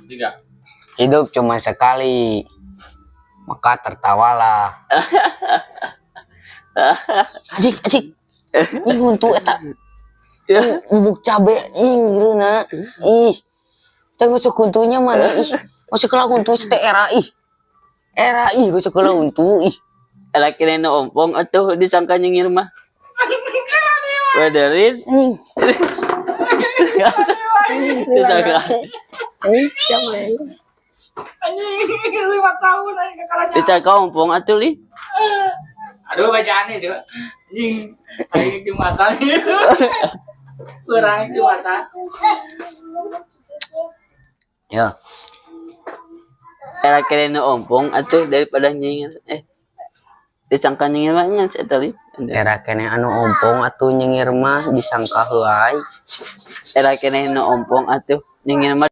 Tiga. Hidup cuma sekali, maka tertawalah. Asik. Ini untuk eta. Bubuk cabe ingreuna. Ih. Can masuk huntunya mana ih. Masuk ke huntu teh era ih. Era ih masuk ke huntu ih. Laki neno ompong atuh disangka nyengir mah. Waderin. Disangka. Anjing 5 tahun aja kakak. Disangka ompong atuh li. Aduh bacaan itu. Anjing kayak Jumatan. Kurang Jumatan. Ya. Laki neno ompong atuh daripada nyengir. Disangka nyengir mah ngan eta li. Era kene anu ompong atuh nyengir mah disangka heuai. Era keneh nu ompong atuh nyengir mah